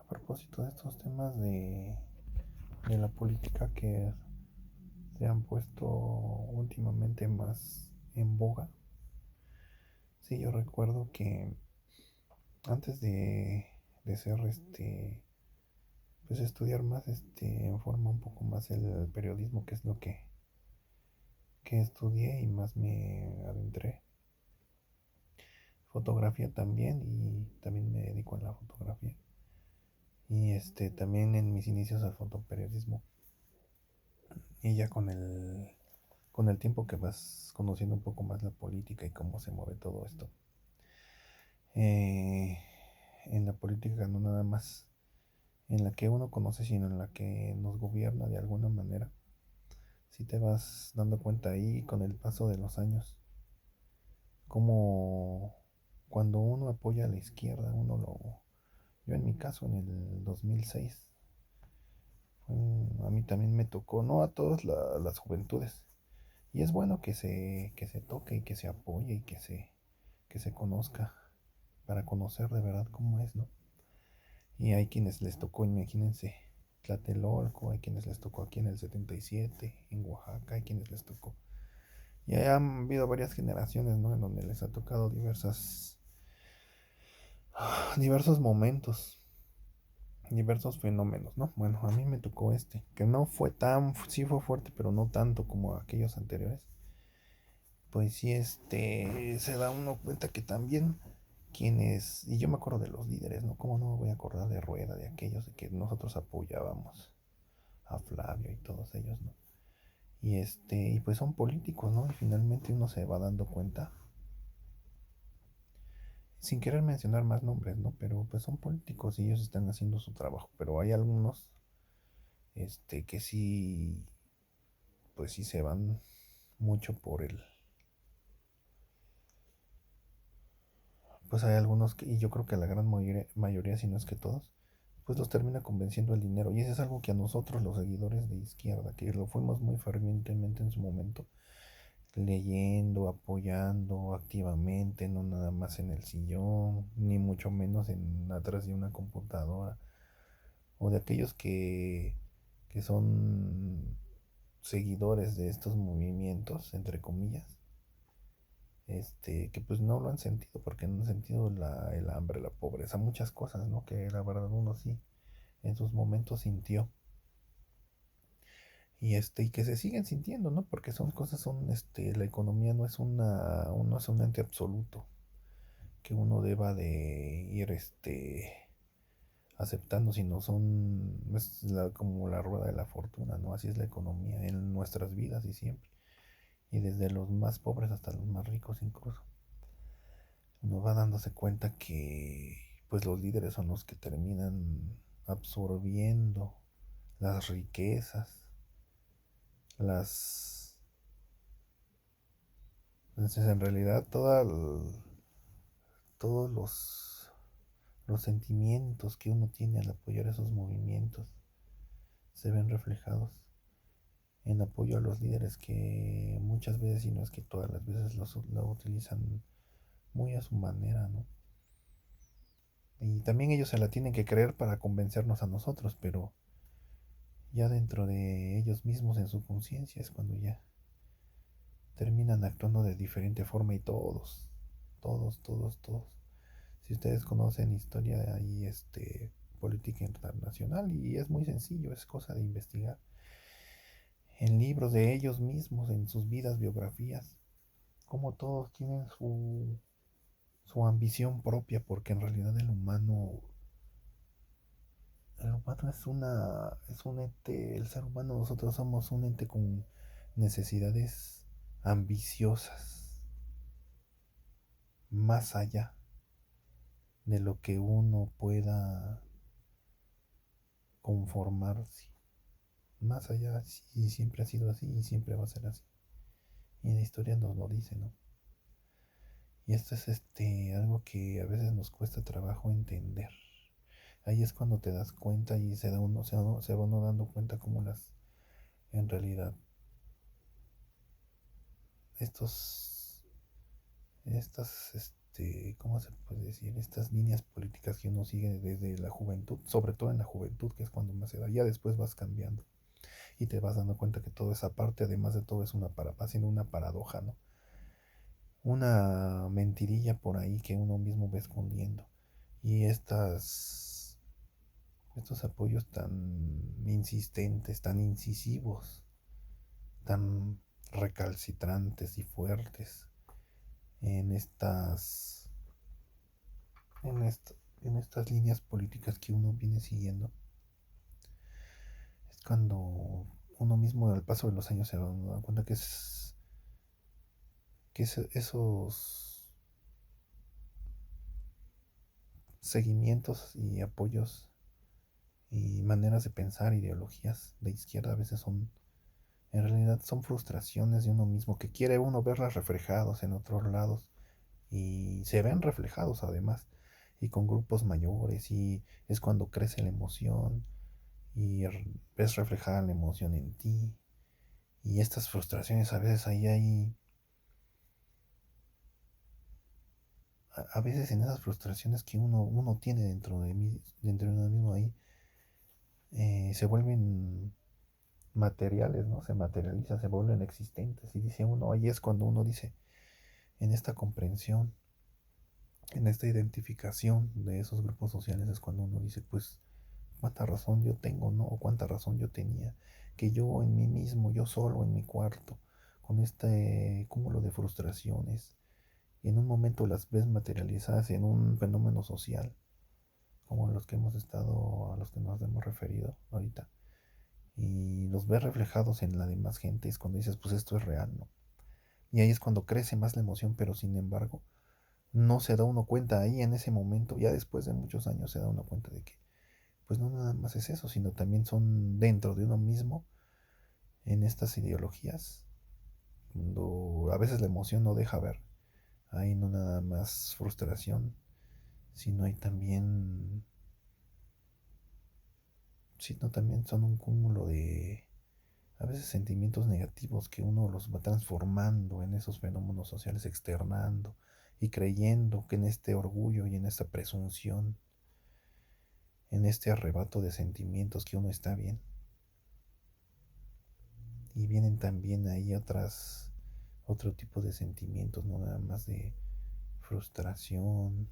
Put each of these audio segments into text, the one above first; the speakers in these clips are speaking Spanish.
propósito de estos temas de la política que se han puesto últimamente más en boga, sí, yo recuerdo que antes de ser pues estudiar más en forma un poco más el periodismo, que es lo que estudié y más me adentré. Fotografía también, y también me dedico a la fotografía. Y también en mis inicios al fotoperiodismo. Y ya con el tiempo que vas conociendo un poco más la política y cómo se mueve todo esto. Eh, en la política no nada más en la que uno conoce, sino en la que nos gobierna de alguna manera. Si te vas dando cuenta ahí con el paso de los años, como cuando uno apoya a la izquierda, yo en mi caso en el 2006, a mí también me tocó, no a todas las juventudes, y es bueno que se toque y que se apoye y que se conozca para conocer de verdad cómo es, ¿no? Y hay quienes les tocó, imagínense, Tlatelolco, hay quienes les tocó aquí en el 77, en Oaxaca, hay quienes les tocó. Y han habido varias generaciones, ¿no? En donde les ha tocado diversos momentos, diversos fenómenos, ¿no? Bueno, a mí me tocó que no fue sí fue fuerte, pero no tanto como aquellos anteriores. Pues sí, se da uno cuenta que también y yo me acuerdo de los líderes, ¿no? ¿Cómo no me voy a acordar de Rueda, de aquellos de que nosotros apoyábamos a Flavio y todos ellos, ¿no? Y pues son políticos, ¿no? Y finalmente uno se va dando cuenta, sin querer mencionar más nombres, ¿no? Pero pues son políticos y ellos están haciendo su trabajo, pero hay algunos, que sí, pues sí se van mucho pues hay algunos y yo creo que la gran mayoría, si no es que todos, pues los termina convenciendo el dinero. Y eso es algo que a nosotros, los seguidores de izquierda, que lo fuimos muy fervientemente en su momento, leyendo, apoyando activamente, no nada más en el sillón, ni mucho menos atrás de una computadora, o de aquellos que son seguidores de estos movimientos, entre comillas, que pues no lo han sentido, porque no han sentido el hambre, la pobreza, muchas cosas, ¿no? Que la verdad uno sí en sus momentos sintió. Y que se siguen sintiendo, ¿no? Porque la economía no es un ente absoluto que uno deba de ir, aceptando, sino como la rueda de la fortuna, ¿no? Así es la economía en nuestras vidas y siempre. Y desde los más pobres hasta los más ricos incluso. Uno va dándose cuenta que pues los líderes son los que terminan absorbiendo las riquezas, las entonces en realidad todos los sentimientos que uno tiene al apoyar esos movimientos se ven reflejados en apoyo a los líderes que muchas veces, y no es que todas las veces, lo utilizan muy a su manera, ¿no? Y también ellos se la tienen que creer para convencernos a nosotros, pero ya dentro de ellos mismos, en su conciencia, es cuando ya terminan actuando de diferente forma. Y todos, todos, todos, todos. Si ustedes conocen historia y política internacional, y es muy sencillo, es cosa de investigar en libros de ellos mismos, en sus vidas, biografías, como todos tienen su ambición propia, porque en realidad el humano es un ente, el ser humano, nosotros somos un ente con necesidades ambiciosas, más allá de lo que uno pueda conformarse, más allá, y siempre ha sido así y siempre va a ser así. Y la historia nos lo dice, ¿no? Y esto es algo que a veces nos cuesta trabajo entender. Ahí es cuando te das cuenta y se va uno dando cuenta cómo en realidad, estos, estas ¿cómo se puede decir? Estas líneas políticas que uno sigue desde la juventud, sobre todo en la juventud, que es cuando más se da. Ya después vas cambiando y te vas dando cuenta que toda esa parte, además de todo, va siendo una paradoja, ¿no? Una mentirilla por ahí que uno mismo va escondiendo. Y estos apoyos tan insistentes, tan incisivos, tan recalcitrantes y fuertes en en, est- en estas líneas políticas que uno viene siguiendo, es cuando uno mismo al paso de los años se va dando cuenta esos seguimientos y apoyos y maneras de pensar, ideologías de izquierda a veces en realidad son frustraciones de uno mismo que quiere uno verlas reflejados en otros lados y se ven reflejados además y con grupos mayores y es cuando crece la emoción y ves reflejada la emoción en ti y estas frustraciones a veces ahí hay a veces en esas frustraciones que uno tiene dentro de uno mismo ahí se vuelven materiales, ¿no? Se materializan, se vuelven existentes y dice uno, ahí es cuando uno dice en esta comprensión, en esta identificación de esos grupos sociales es cuando uno dice, pues cuánta razón yo tengo, ¿no? O cuánta razón yo tenía, que yo en mí mismo, yo solo en mi cuarto, con este cúmulo de frustraciones, y en un momento las ves materializadas en un fenómeno social, como los que a los que nos hemos referido ahorita, y los ves reflejados en la demás gente, es cuando dices, pues esto es real, ¿no? Y ahí es cuando crece más la emoción, pero sin embargo, no se da uno cuenta ahí en ese momento, ya después de muchos años se da uno cuenta de que pues no nada más es eso, sino también son dentro de uno mismo en estas ideologías, cuando a veces la emoción no deja ver, hay no nada más frustración, sino hay también, sino también son un cúmulo de a veces sentimientos negativos que uno los va transformando en esos fenómenos sociales, externando y creyendo que en este orgullo y en esta presunción, en este arrebato de sentimientos que uno está bien. Y vienen también ahí otro tipo de sentimientos, no nada más de frustración,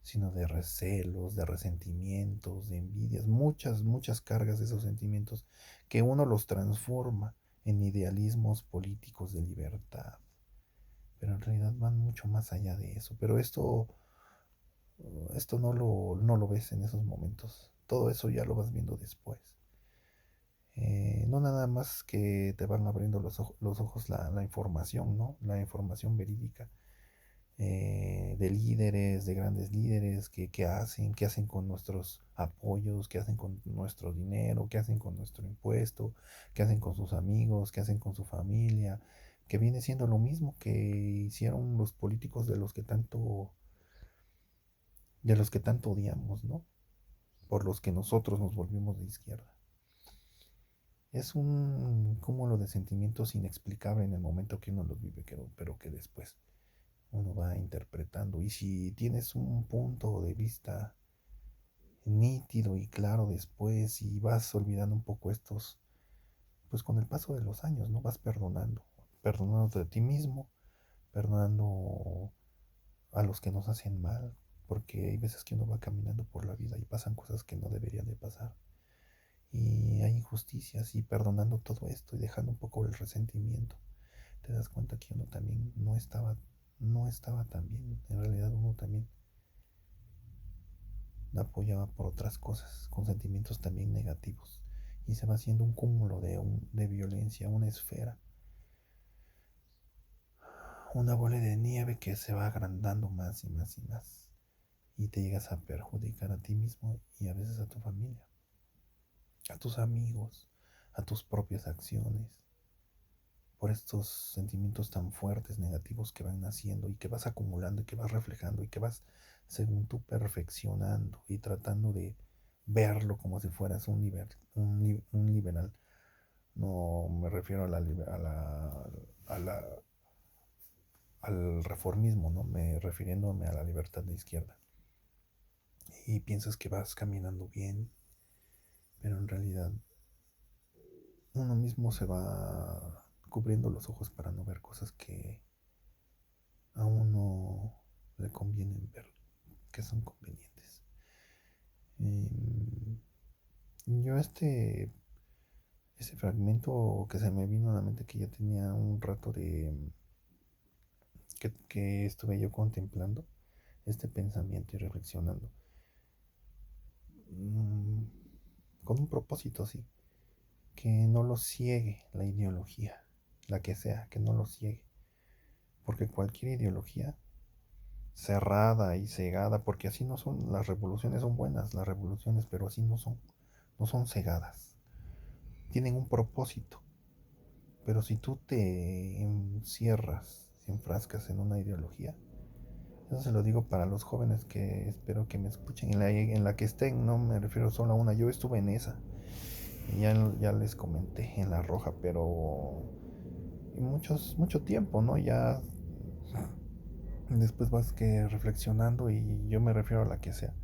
sino de recelos, de resentimientos, de envidias, muchas cargas de esos sentimientos que uno los transforma en idealismos políticos de libertad. Pero en realidad van mucho más allá de eso. Pero esto no lo ves en esos momentos. Todo eso ya lo vas viendo después. No nada más que te van abriendo los ojos la información, ¿no? La información verídica de líderes, de grandes líderes, qué hacen con nuestros apoyos, qué hacen con nuestro dinero, qué hacen con nuestro impuesto, qué hacen con sus amigos, qué hacen con su familia, que viene siendo lo mismo que hicieron los políticos de los que tanto odiamos, ¿no? Por los que nosotros nos volvimos de izquierda. Es un cúmulo de sentimientos inexplicable en el momento que uno los vive, pero que después uno va interpretando. Y si tienes un punto de vista nítido y claro después y vas olvidando un poco pues con el paso de los años, ¿no? Vas perdonando a ti mismo, perdonando a los que nos hacen mal, porque hay veces que uno va caminando por la vida y pasan cosas que no deberían de pasar. Y hay injusticias y perdonando todo esto y dejando un poco el resentimiento, te das cuenta que uno también no estaba tan bien. En realidad uno también apoyaba por otras cosas, con sentimientos también negativos. Y se va haciendo un cúmulo de violencia, una esfera, una bola de nieve que se va agrandando más y más y más. Y te llegas a perjudicar a ti mismo y a veces a tu familia, a tus amigos, a tus propias acciones, por estos sentimientos tan fuertes, negativos que van naciendo y que vas acumulando y que vas reflejando y que vas, según tú, perfeccionando y tratando de verlo como si fueras un liberal. No me refiero a la, al reformismo, ¿no? Refiriéndome a la libertad de izquierda. Y piensas que vas caminando bien, pero en realidad uno mismo se va cubriendo los ojos para no ver cosas que a uno le convienen ver, que son convenientes. Yo ese fragmento que se me vino a la mente, que ya tenía un rato que estuve yo contemplando este pensamiento y reflexionando, mm, con un propósito, sí, que no lo ciegue la ideología, la que sea, que no lo ciegue, porque cualquier ideología cerrada y cegada, porque así no son, las revoluciones son buenas, las revoluciones, pero así no son cegadas, tienen un propósito. Pero si tú te encierras, enfrascas en una ideología, eso se lo digo para los jóvenes que espero que me escuchen, en la que estén, no me refiero solo a una, yo estuve en esa, y ya les comenté en la roja, pero mucho tiempo, ¿no? Ya después vas que reflexionando, y yo me refiero a la que sea,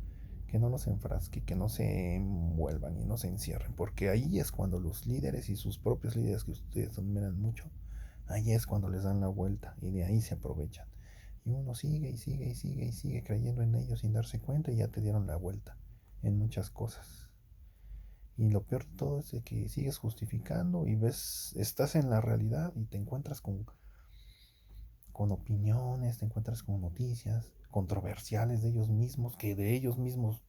que no los enfrasque, que no se envuelvan y no se encierren, porque ahí es cuando los líderes y sus propios líderes, que ustedes admiran mucho, ahí es cuando les dan la vuelta y de ahí se aprovechan. Y uno sigue y sigue y sigue y sigue creyendo en ellos sin darse cuenta, y ya te dieron la vuelta en muchas cosas. Y lo peor de todo es de que sigues justificando y ves, estás en la realidad y te encuentras con opiniones, te encuentras con noticias controversiales de ellos mismos, que de ellos mismos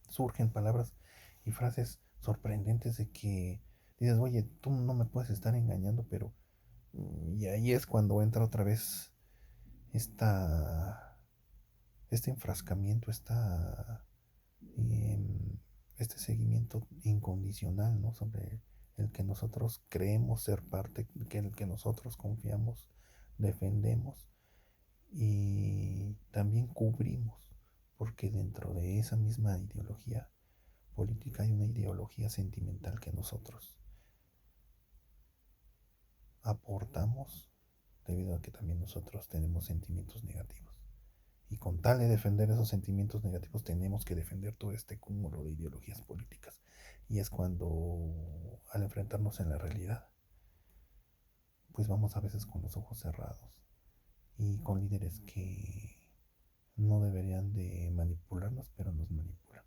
surgen palabras y frases sorprendentes de que dices, oye, tú no me puedes estar engañando, pero... Y ahí es cuando entra otra vez esta, este enfrascamiento, eh, este seguimiento incondicional, ¿no? Sobre el que nosotros creemos ser parte, que el que nosotros confiamos, defendemos y también cubrimos, porque dentro de esa misma ideología política hay una ideología sentimental que nosotros aportamos, debido a que también nosotros tenemos sentimientos negativos. Y con tal de defender esos sentimientos negativos, tenemos que defender todo este cúmulo de ideologías políticas. Y es cuando, al enfrentarnos en la realidad, pues vamos a veces con los ojos cerrados y con líderes que no deberían de manipularnos, pero nos manipulan.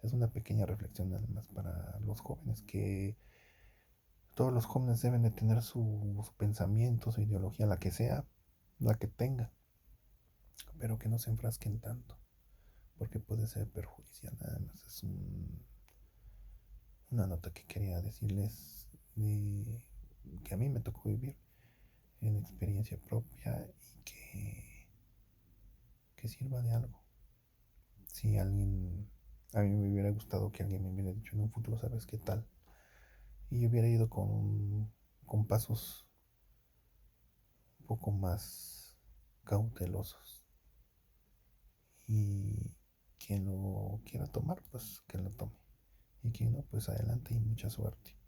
Es una pequeña reflexión nada más para los jóvenes, que todos los jóvenes deben de tener su pensamiento, su ideología, la que sea, la que tenga, pero que no se enfrasquen tanto, porque puede ser perjudicial. Nada más es una nota que quería decirles, que a mí me tocó vivir en experiencia propia, y que sirva de algo. Si alguien, a mí me hubiera gustado que alguien me hubiera dicho en un futuro, ¿sabes qué tal? Y yo hubiera ido con pasos un poco más cautelosos. Y quien lo quiera tomar, pues que lo tome. Y quien no, pues adelante y mucha suerte.